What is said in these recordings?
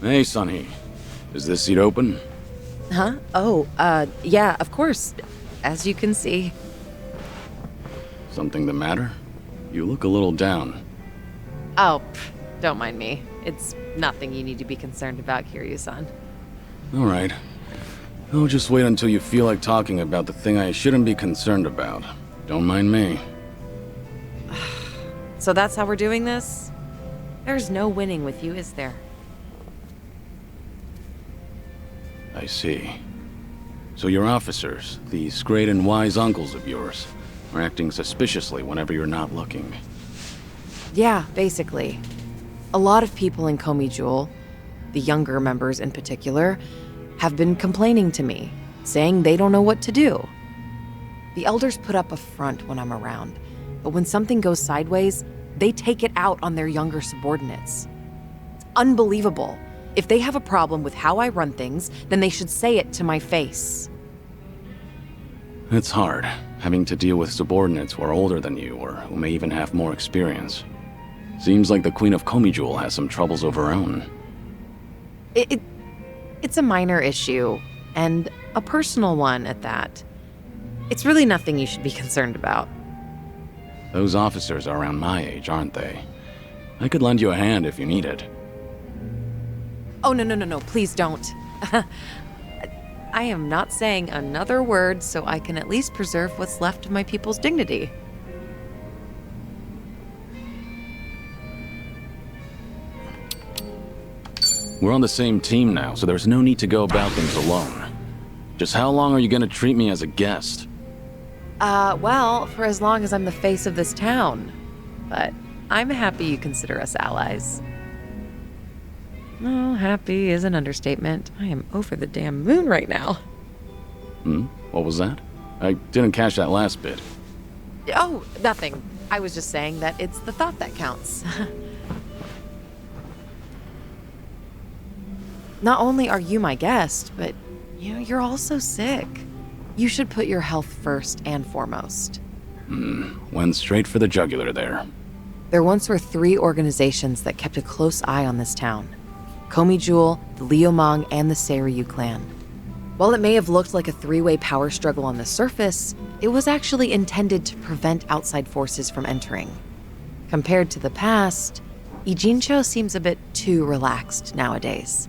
Hey, Sunny. Is this seat open? Huh? Oh, yeah, of course. As you can see. Something the matter? You look a little down. Oh, don't mind me. It's nothing you need to be concerned about, Kiryu-san. Alright. I'll just wait until you feel like talking about the thing I shouldn't be concerned about. Don't mind me. So that's how we're doing this? There's no winning with you, is there? I see. So your officers, these great and wise uncles of yours, are acting suspiciously whenever you're not looking. Yeah, basically. A lot of people in Komi Jewel, the younger members in particular, have been complaining to me, saying they don't know what to do. The elders put up a front when I'm around, but when something goes sideways, they take it out on their younger subordinates. It's unbelievable. If they have a problem with how I run things, then they should say it to my face. It's hard, having to deal with subordinates who are older than you or who may even have more experience. Seems like the Queen of Komi Jewel has some troubles of her own. It's a minor issue, and a personal one at that. It's really nothing you should be concerned about. Those officers are around my age, aren't they? I could lend you a hand if you need it. Oh, no, please don't. I am not saying another word so I can at least preserve what's left of my people's dignity. We're on the same team now, so there's no need to go about things alone. Just how long are you gonna treat me as a guest? Well, for as long as I'm the face of this town. But I'm happy you consider us allies. Oh, happy is an understatement. I am over the damn moon right now. What was that? I didn't catch that last bit. Oh, nothing. I was just saying that it's the thought that counts. Not only are you my guest, but, you're also sick. You should put your health first and foremost. Went straight for the jugular there. There once were 3 organizations that kept a close eye on this town. Komi Jewel, the Liumang, and the Seiryu clan. While it may have looked like a 3-way power struggle on the surface, it was actually intended to prevent outside forces from entering. Compared to the past, Ijincho seems a bit too relaxed nowadays.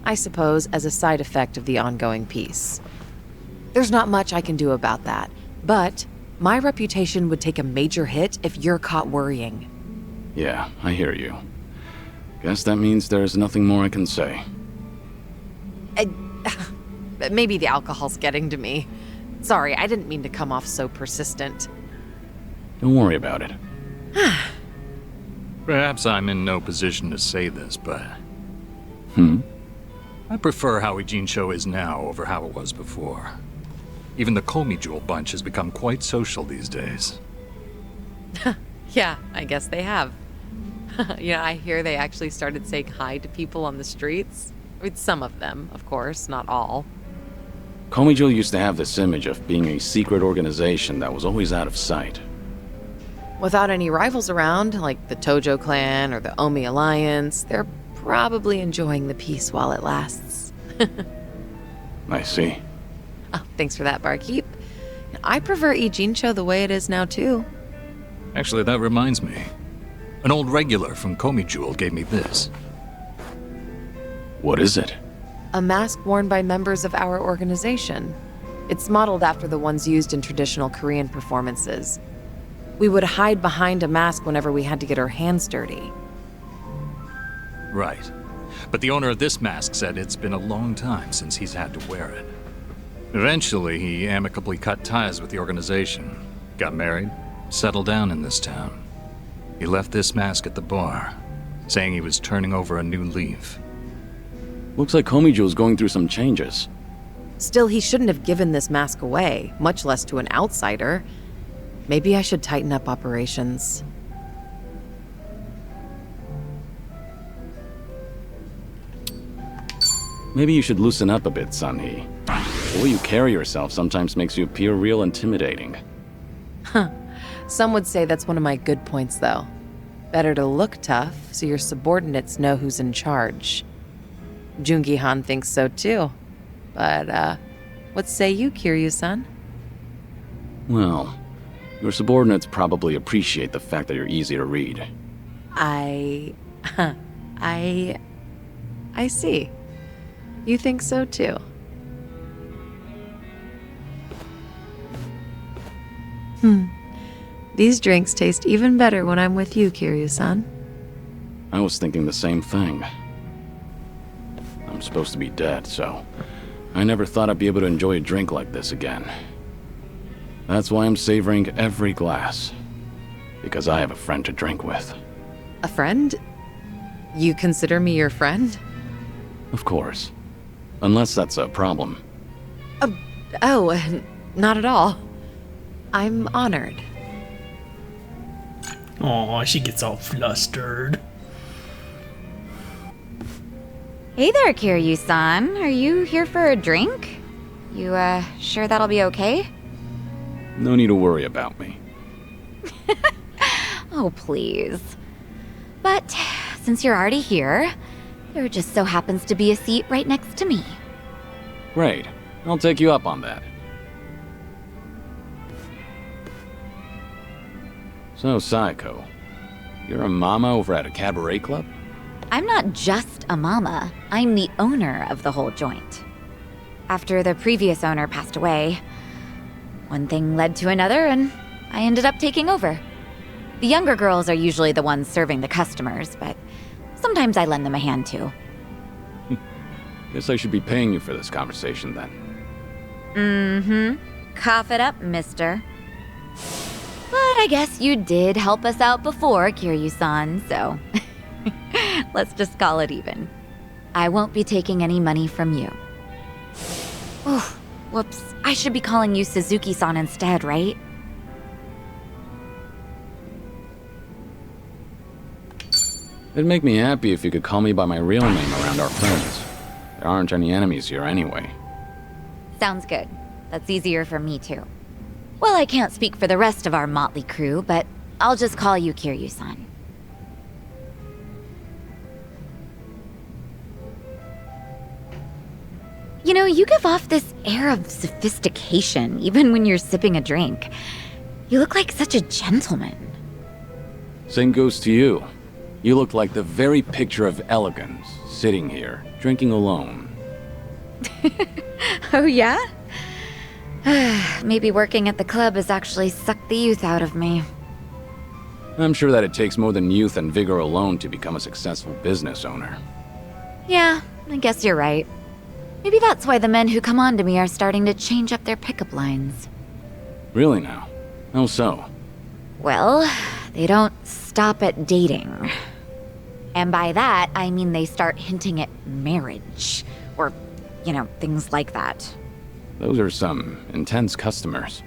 I suppose as a side effect of the ongoing peace. There's not much I can do about that, but my reputation would take a major hit if you're caught worrying. Yeah, I hear you. Guess that means there's nothing more I can say. Maybe the alcohol's getting to me. Sorry, I didn't mean to come off so persistent. Don't worry about it. Perhaps I'm in no position to say this, but I prefer how Ijincho is now over how it was before. Even the Komi Jewel bunch has become quite social these days. Yeah, I guess they have. I hear they actually started saying hi to people on the streets. I mean, some of them, of course, not all. Komi Jewel used to have this image of being a secret organization that was always out of sight. Without any rivals around, like the Tojo clan or the Omi Alliance, they're probably enjoying the peace while it lasts. I see. Oh, thanks for that, barkeep. I prefer Ijincho the way it is now, too. Actually, that reminds me. An old regular from Komi Jewel gave me this. What is it? A mask worn by members of our organization. It's modeled after the ones used in traditional Korean performances. We would hide behind a mask whenever we had to get our hands dirty. Right. But the owner of this mask said it's been a long time since he's had to wear it. Eventually, he amicably cut ties with the organization, got married, settled down in this town. He left this mask at the bar, saying he was turning over a new leaf. Looks like Komi Jewel's going through some changes. Still, he shouldn't have given this mask away, much less to an outsider. Maybe I should tighten up operations. Maybe you should loosen up a bit, Sunhee. The way you carry yourself sometimes makes you appear real intimidating. Some would say that's one of my good points, though. Better to look tough so your subordinates know who's in charge. Jungi-han thinks so too. But, what say you, Kiryu-san? Well, your subordinates probably appreciate the fact that you're easy to read. I see. You think so too. These drinks taste even better when I'm with you, Kiryu-san. I was thinking the same thing. I'm supposed to be dead, so I never thought I'd be able to enjoy a drink like this again. That's why I'm savoring every glass. Because I have a friend to drink with. A friend? You consider me your friend? Of course. Unless that's a problem. Oh, not at all. I'm honored. Aw, she gets all flustered. Hey there, Kiryu-san. Are you here for a drink? You, sure that'll be okay? No need to worry about me. Oh, please. But since you're already here, there just so happens to be a seat right next to me. Great. I'll take you up on that. So, Saeko, you're a mama over at a cabaret club? I'm not just a mama. I'm the owner of the whole joint. After the previous owner passed away, one thing led to another, and I ended up taking over. The younger girls are usually the ones serving the customers, but sometimes I lend them a hand too. Guess I should be paying you for this conversation then. Mm-hmm. Cough it up, mister. But I guess you did help us out before, Kiryu-san, so let's just call it even. I won't be taking any money from you. Oh, whoops. I should be calling you Suzuki-san instead, right? It'd make me happy if you could call me by my real name around our friends. There aren't any enemies here anyway. Sounds good. That's easier for me too. Well, I can't speak for the rest of our motley crew, but I'll just call you Kiryu-san. You know, you give off this air of sophistication, even when you're sipping a drink. You look like such a gentleman. Same goes to you. You look like the very picture of elegance, sitting here, drinking alone. Oh, yeah? Maybe working at the club has actually sucked the youth out of me. I'm sure that it takes more than youth and vigor alone to become a successful business owner. Yeah, I guess you're right. Maybe that's why the men who come on to me are starting to change up their pickup lines. Really now? How so? Well, they don't stop at dating. And by that, I mean they start hinting at marriage. Or, you know, things like that. Those are some intense customers.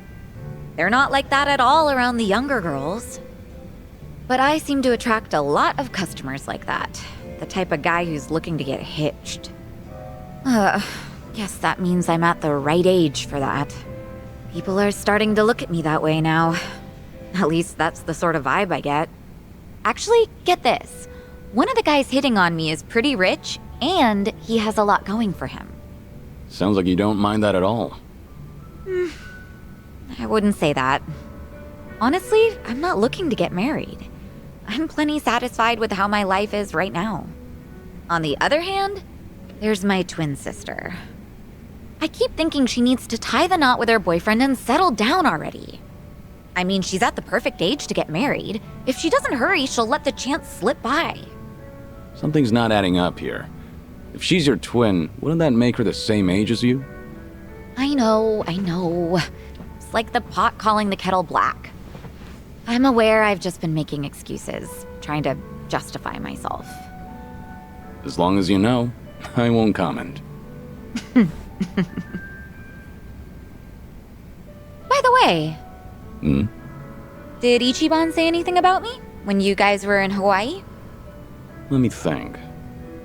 They're not like that at all around the younger girls. But I seem to attract a lot of customers like that. The type of guy who's looking to get hitched. Guess that means I'm at the right age for that. People are starting to look at me that way now. At least that's the sort of vibe I get. Actually, get this. One of the guys hitting on me is pretty rich, and he has a lot going for him. Sounds like you don't mind that at all. I wouldn't say that. Honestly, I'm not looking to get married. I'm plenty satisfied with how my life is right now. On the other hand, there's my twin sister. I keep thinking she needs to tie the knot with her boyfriend and settle down already. I mean, she's at the perfect age to get married. If she doesn't hurry, she'll let the chance slip by. Something's not adding up here. If she's your twin, wouldn't that make her the same age as you? I know. It's like the pot calling the kettle black. I'm aware I've just been making excuses, trying to justify myself. As long as you know, I won't comment. By the way, did Ichiban say anything about me when you guys were in Hawaii? Let me think.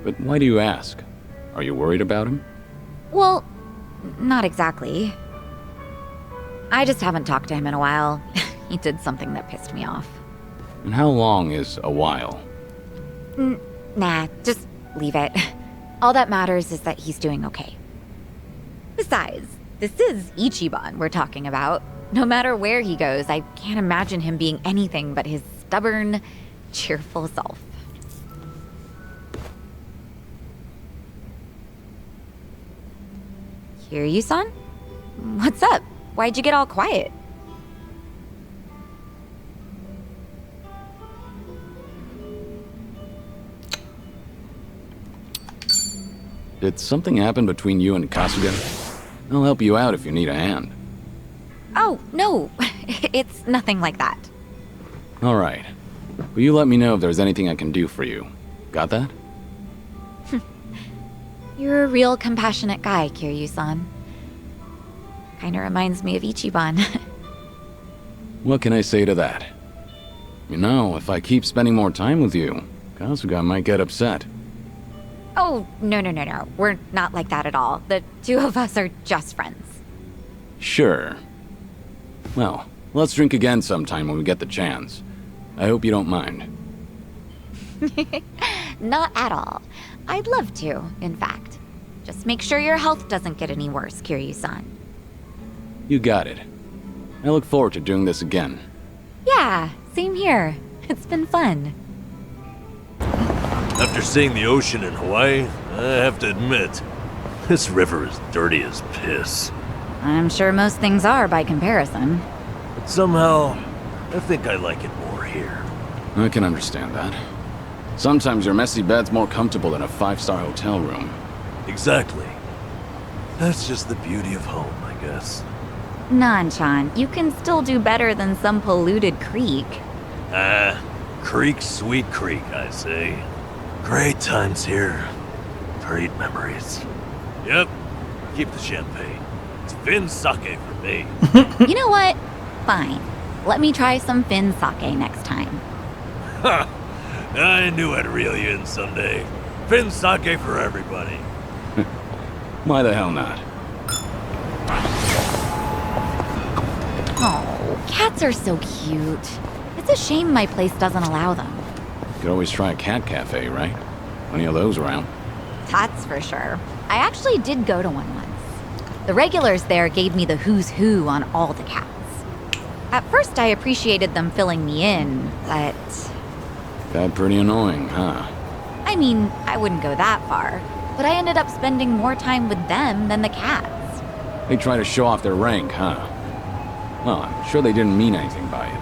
But why do you ask? Are you worried about him? Well, not exactly. I just haven't talked to him in a while. He did something that pissed me off. And how long is a while? Nah, just leave it. All that matters is that he's doing okay. Besides, this is Ichiban we're talking about. No matter where he goes, I can't imagine him being anything but his stubborn, cheerful self. Kiryu-san? What's up? Why'd you get all quiet? Did something happen between you and Kasuga? I'll help you out if you need a hand. Oh, no. It's nothing like that. All right. Will you let me know if there's anything I can do for you? Got that? You're a real compassionate guy, Kiryu-san. Kinda reminds me of Ichiban. What can I say to that? You know, if I keep spending more time with you, Kasuga might get upset. Oh, no. We're not like that at all. The two of us are just friends. Sure. Well, let's drink again sometime when we get the chance. I hope you don't mind. Not at all. I'd love to, in fact. Just make sure your health doesn't get any worse, Kiryu-san. You got it. I look forward to doing this again. Yeah, same here. It's been fun. After seeing the ocean in Hawaii, I have to admit, this river is dirty as piss. I'm sure most things are by comparison. But somehow, I think I like it more here. I can understand that. Sometimes your messy bed's more comfortable than a 5-star hotel room. Exactly. That's just the beauty of home, I guess. Nanchan, you can still do better than some polluted creek. Creek, sweet creek, I say. Great times here. Great memories. Yep, keep the champagne. It's Finn sake for me. You know what? Fine. Let me try some Finn sake next time. Ha! I knew I'd reel you in someday. Finn sake for everybody. Why the hell not? Oh, cats are so cute. It's a shame my place doesn't allow them. You could always try a cat cafe, right? Plenty of those around. That's for sure. I actually did go to one once. The regulars there gave me the who's who on all the cats. At first I appreciated them filling me in, but... Got pretty annoying, huh? I mean, I wouldn't go that far, but I ended up spending more time with them than the cats. They try to show off their rank, huh? Well, I'm sure they didn't mean anything by it.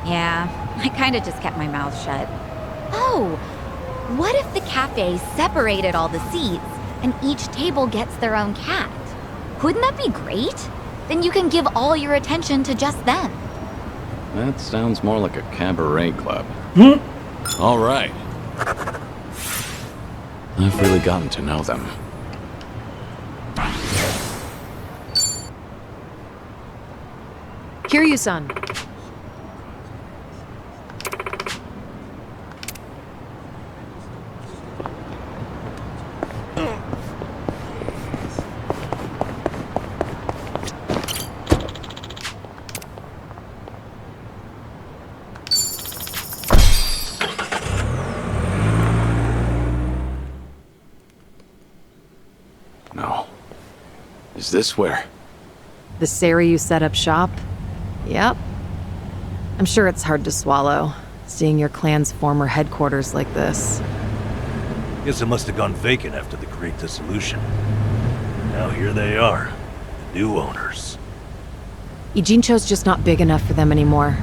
Yeah, I kinda just kept my mouth shut. Oh, what if the cafe separated all the seats and each table gets their own cat? Wouldn't that be great? Then you can give all your attention to just them. That sounds more like a cabaret club. All right. I've really gotten to know them. Kiryu-san. No. Is this where? The Seiryu set up shop? Yep. I'm sure it's hard to swallow, seeing your clan's former headquarters like this. Guess it must have gone vacant after the Great Dissolution. Now here they are, the new owners. Ijincho's just not big enough for them anymore.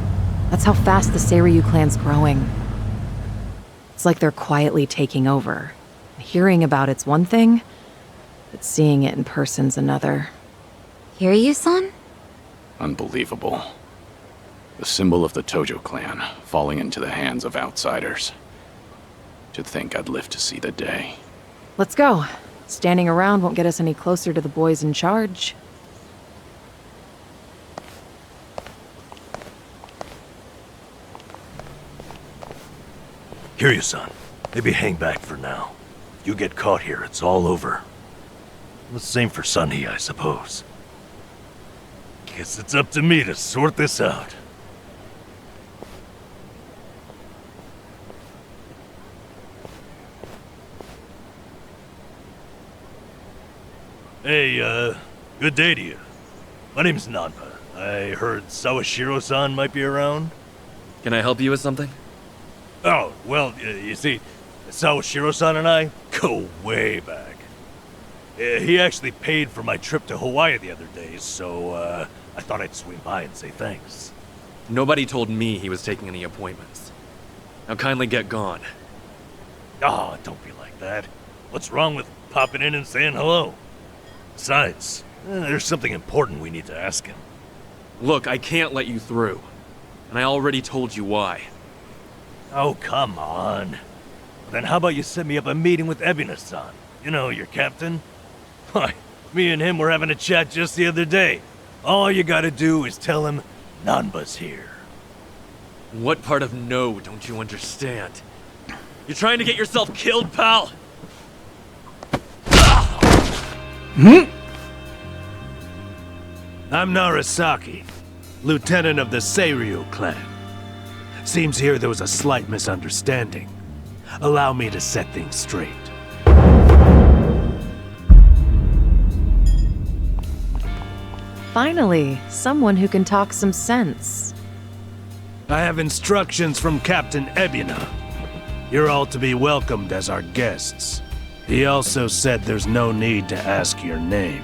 That's how fast the Seiryu clan's growing. It's like they're quietly taking over. Hearing about it's one thing, but seeing it in person's another. Kiryu-san? Unbelievable. The symbol of the Tojo clan falling into the hands of outsiders. To think I'd live to see the day. Let's go. Standing around won't get us any closer to the boys in charge. Kiryu-san, maybe hang back for now. If you get caught here, it's all over. The same for Sunny, I suppose. Guess it's up to me to sort this out. Hey, good day to you. My name's Nanpa. I heard Sawashiro-san might be around. Can I help you with something? Oh, well, you see, Sawashiro-san and I go way back. He actually paid for my trip to Hawaii the other day, so I thought I'd swing by and say thanks. Nobody told me he was taking any appointments. Now kindly get gone. Oh, don't be like that. What's wrong with popping in and saying hello? Besides, there's something important we need to ask him. Look, I can't let you through. And I already told you why. Oh, come on. Then how about you set me up a meeting with Ebina-san? You know, your captain? Why, me and him were having a chat just the other day. All you gotta do is tell him Nanba's here. What part of no don't you understand? You're trying to get yourself killed, pal? I'm Narasaki, lieutenant of the Seiryu clan. Seems here there was a slight misunderstanding. Allow me to set things straight. Finally, someone who can talk some sense. I have instructions from Captain Ebina. You're all to be welcomed as our guests. He also said there's no need to ask your name.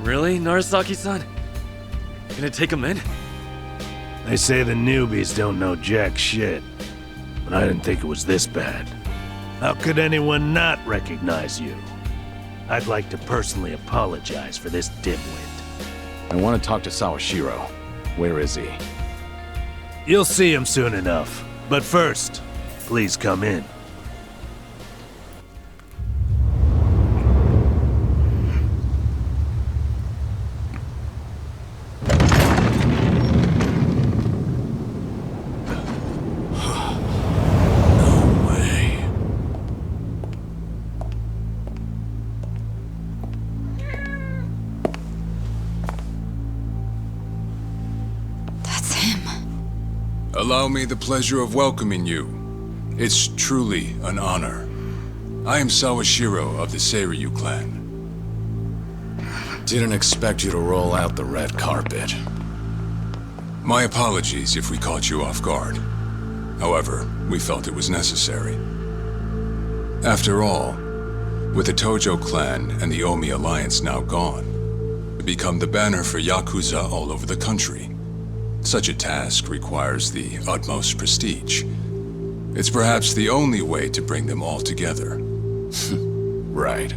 Really, Narasaki-san? Gonna take him in? They say the newbies don't know jack shit, but I didn't think it was this bad. How could anyone not recognize you? I'd like to personally apologize for this dimwit. I want to talk to Sawashiro. Where is he? You'll see him soon enough. But first, please come in. That's him. Allow me the pleasure of welcoming you. It's truly an honor. I am Sawashiro of the Seiryu clan. Didn't expect you to roll out the red carpet. My apologies if we caught you off guard. However, we felt it was necessary. After all, with the Tojo clan and the Omi alliance now gone, to become the banner for Yakuza all over the country, such a task requires the utmost prestige. It's perhaps the only way to bring them all together. Right.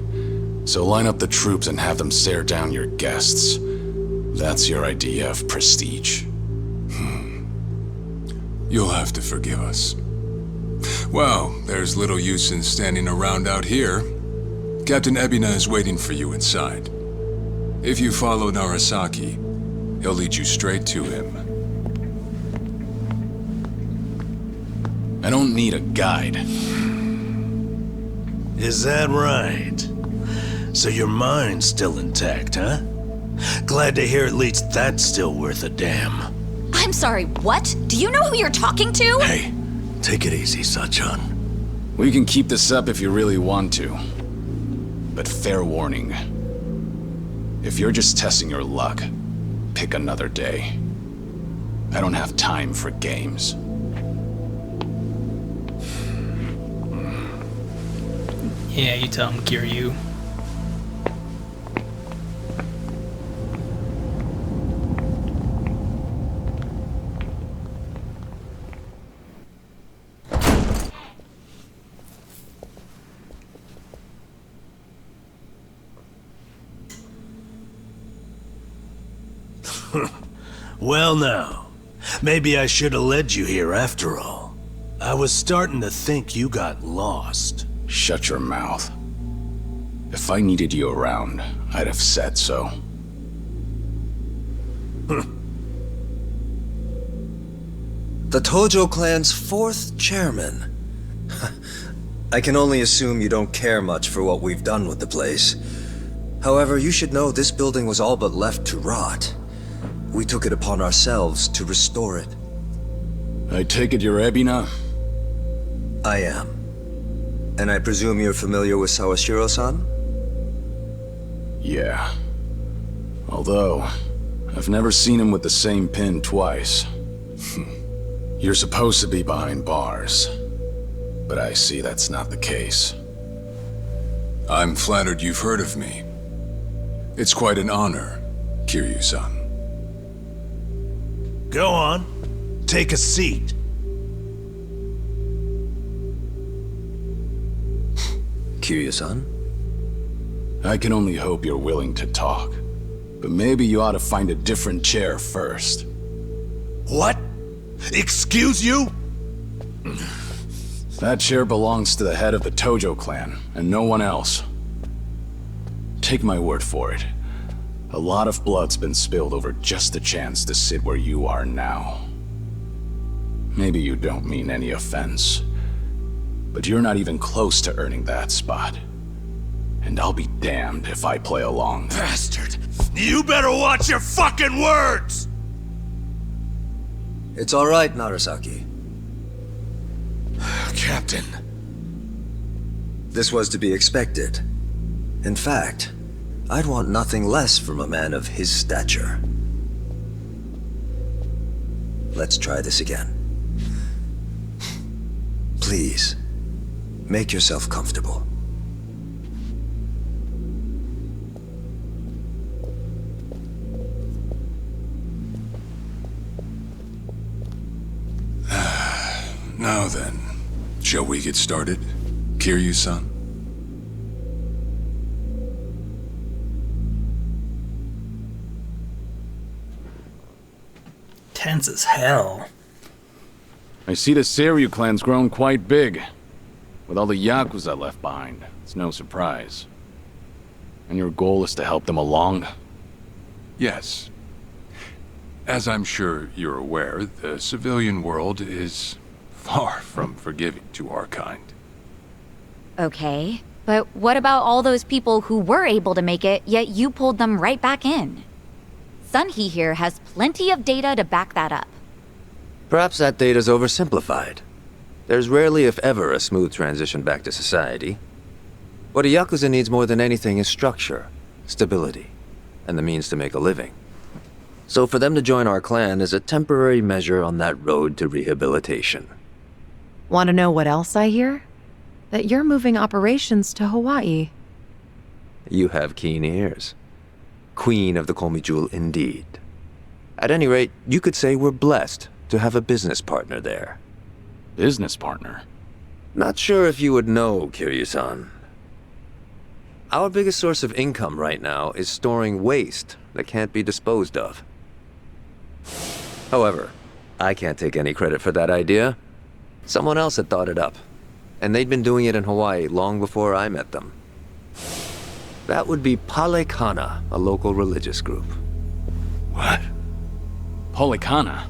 So line up the troops and have them stare down your guests. That's your idea of prestige. You'll have to forgive us. Well, there's little use in standing around out here. Captain Ebina is waiting for you inside. If you follow Narasaki, he'll lead you straight to him. I don't need a guide. Is that right? So your mind's still intact, huh? Glad to hear at least that's still worth a damn. I'm sorry, what? Do you know who you're talking to? Hey, take it easy, Sachan. We can keep this up if you really want to. But fair warning. If you're just testing your luck, pick another day. I don't have time for games. Yeah, you tell him, Kiryu. Well now, maybe I should have led you here after all. I was starting to think you got lost. Shut your mouth. If I needed you around, I'd have said so. The Tojo clan's 4th chairman. I can only assume you don't care much for what we've done with the place. However, you should know this building was all but left to rot. We took it upon ourselves to restore it. I take it you're Ebina? I am. And I presume you're familiar with Sawashiro-san? Yeah. Although, I've never seen him with the same pin twice. You're supposed to be behind bars, but I see that's not the case. I'm flattered you've heard of me. It's quite an honor, Kiryu-san. Go on. Take a seat. Kiryu-san? I can only hope you're willing to talk. But maybe you ought to find a different chair first. What? Excuse you? That chair belongs to the head of the Tojo clan, and no one else. Take my word for it. A lot of blood's been spilled over just a chance to sit where you are now. Maybe you don't mean any offense, but you're not even close to earning that spot. And I'll be damned if I play along. Bastard! You better watch your fucking words! It's all right, Narasaki. Captain. This was to be expected. In fact, I'd want nothing less from a man of his stature. Let's try this again. Please, make yourself comfortable. Now then, shall we get started, Kiryu-san? Tense as hell. I see the Seiryu clan's grown quite big. With all the Yakuza left behind, it's no surprise. And your goal is to help them along? Yes. As I'm sure you're aware, the civilian world is far from forgiving to our kind. Okay, but what about all those people who were able to make it, yet you pulled them right back in? Sunhee here has plenty of data to back that up. Perhaps that data's oversimplified. There's rarely, if ever, a smooth transition back to society. What a Yakuza needs more than anything is structure, stability, and the means to make a living. So for them to join our clan is a temporary measure on that road to rehabilitation. Want to know what else I hear? That you're moving operations to Hawaii. You have keen ears. Queen of the Komi Jewel, indeed. At any rate, you could say we're blessed to have a business partner there. Business partner? Not sure if you would know, Kiryu-san. Our biggest source of income right now is storing waste that can't be disposed of. However, I can't take any credit for that idea. Someone else had thought it up, and they'd been doing it in Hawaii long before I met them. That would be Palekana, a local religious group. What? Palekana?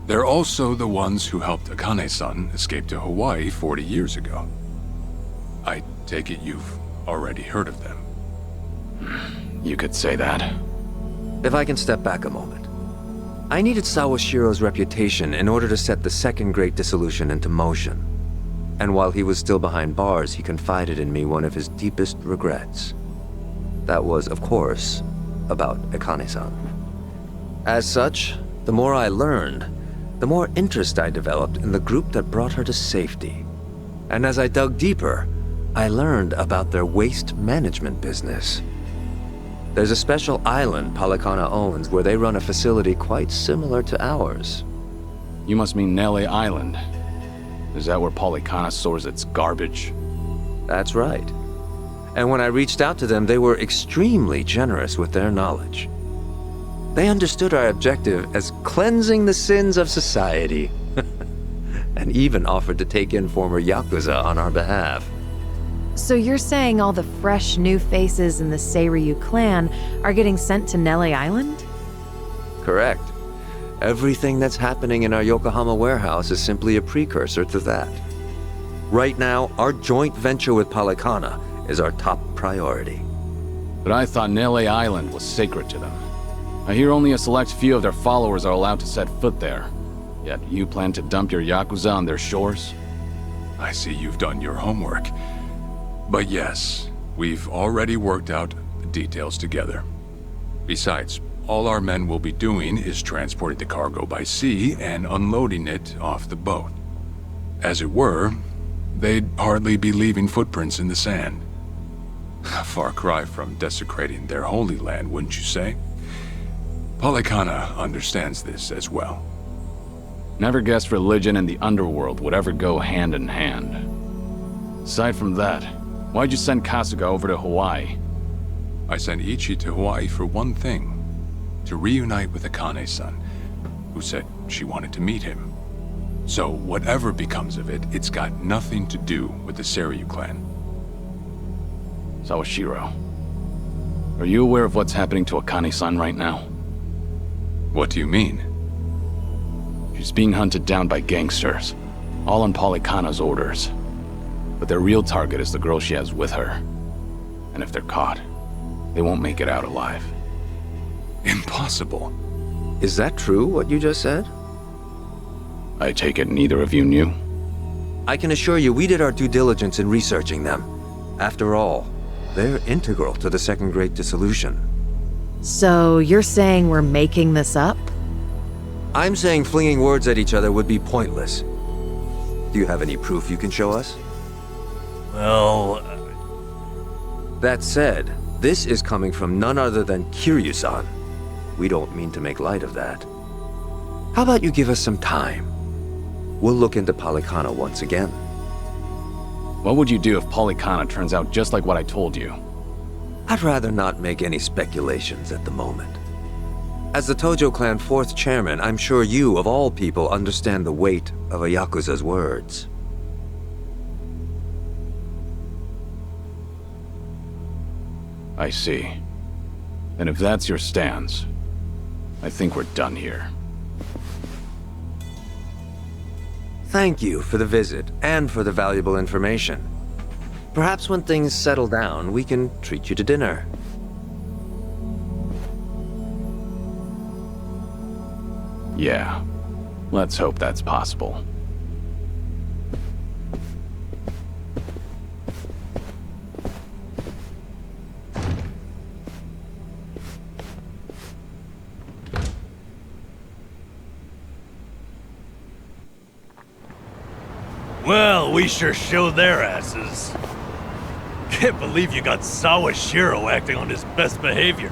They're also the ones who helped Akane-san escape to Hawaii 40 years ago. I take it you've already heard of them. You could say that. If I can step back a moment. I needed Sawashiro's reputation in order to set the second Great Dissolution into motion. And while he was still behind bars, he confided in me one of his deepest regrets. That was, of course, about Akane-san. As such, the more I learned, the more interest I developed in the group that brought her to safety. And as I dug deeper, I learned about their waste management business. There's a special island Palekana owns where they run a facility quite similar to ours. You must mean Nele Island. Is that where Palekana stores its garbage? That's right. And when I reached out to them, they were extremely generous with their knowledge. They understood our objective as cleansing the sins of society, and even offered to take in former Yakuza on our behalf. So you're saying all the fresh new faces in the Seiryu clan are getting sent to Nele Island? Correct. Everything that's happening in our Yokohama warehouse is simply a precursor to that. Right now, our joint venture with Palekana is our top priority. But I thought Nele Island was sacred to them. I hear only a select few of their followers are allowed to set foot there. Yet you plan to dump your Yakuza on their shores? I see you've done your homework. But yes, we've already worked out the details together. Besides, all our men will be doing is transporting the cargo by sea and unloading it off the boat. As it were, they'd hardly be leaving footprints in the sand. A far cry from desecrating their holy land, wouldn't you say? Polykhana understands this as well. Never guessed religion and the underworld would ever go hand in hand. Aside from that, why'd you send Kasuga over to Hawaii? I sent Ichi to Hawaii for one thing. To reunite with Akane-san, who said she wanted to meet him. So whatever becomes of it, it's got nothing to do with the Seiryu clan. Sawashiro, are you aware of what's happening to Akane-san right now? What do you mean? She's being hunted down by gangsters, all on Polykhana's orders. But their real target is the girl she has with her. And if they're caught, they won't make it out alive. Impossible. Is that true, what you just said? I take it neither of you knew? I can assure you we did our due diligence in researching them. After all, they're integral to the Second Great Dissolution. So you're saying we're making this up? I'm saying flinging words at each other would be pointless. Do you have any proof you can show us? Well... That said, this is coming from none other than Kiryu-san. We don't mean to make light of that. How about you give us some time? We'll look into Polykhana once again. What would you do if Polykhana turns out just like what I told you? I'd rather not make any speculations at the moment. As the Tojo clan 4th chairman, I'm sure you, of all people, understand the weight of a Yakuza's words. I see. And if that's your stance, I think we're done here. Thank you for the visit, and for the valuable information. Perhaps when things settle down, we can treat you to dinner. Yeah. Let's hope that's possible. Well, we sure showed their asses. Can't believe you got Sawashiro acting on his best behavior.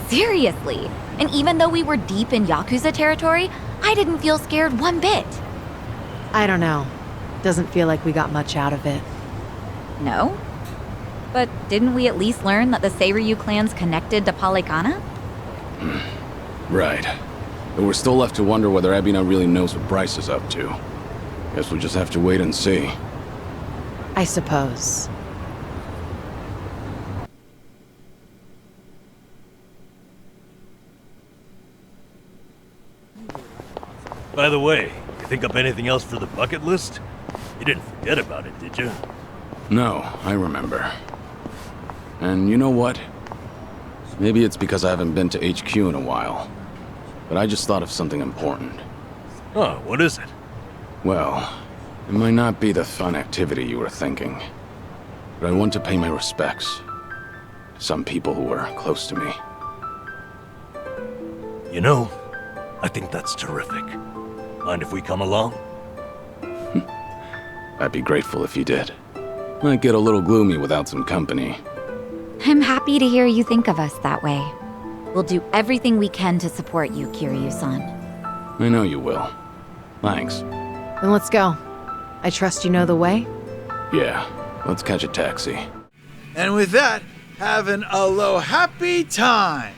Seriously. And even though we were deep in Yakuza territory, I didn't feel scared one bit. I don't know. Doesn't feel like we got much out of it. No? But didn't we at least learn that the Seiryu clan's connected to Polykhana? Right. But we're still left to wonder whether Ebina really knows what Bryce is up to. Guess we'll just have to wait and see. I suppose. By the way, you think up anything else for the bucket list? You didn't forget about it, did you? No, I remember. And you know what? Maybe it's because I haven't been to HQ in a while. But I just thought of something important. Oh, what is it? Well, it might not be the fun activity you were thinking. But I want to pay my respects to some people who were close to me. You know, I think that's terrific. Mind if we come along? I'd be grateful if you did. Might get a little gloomy without some company. I'm happy to hear you think of us that way. We'll do everything we can to support you, Kiryu-san. I know you will. Thanks. Then let's go. I trust you know the way? Yeah, let's catch a taxi. And with that, have an alo-happy time!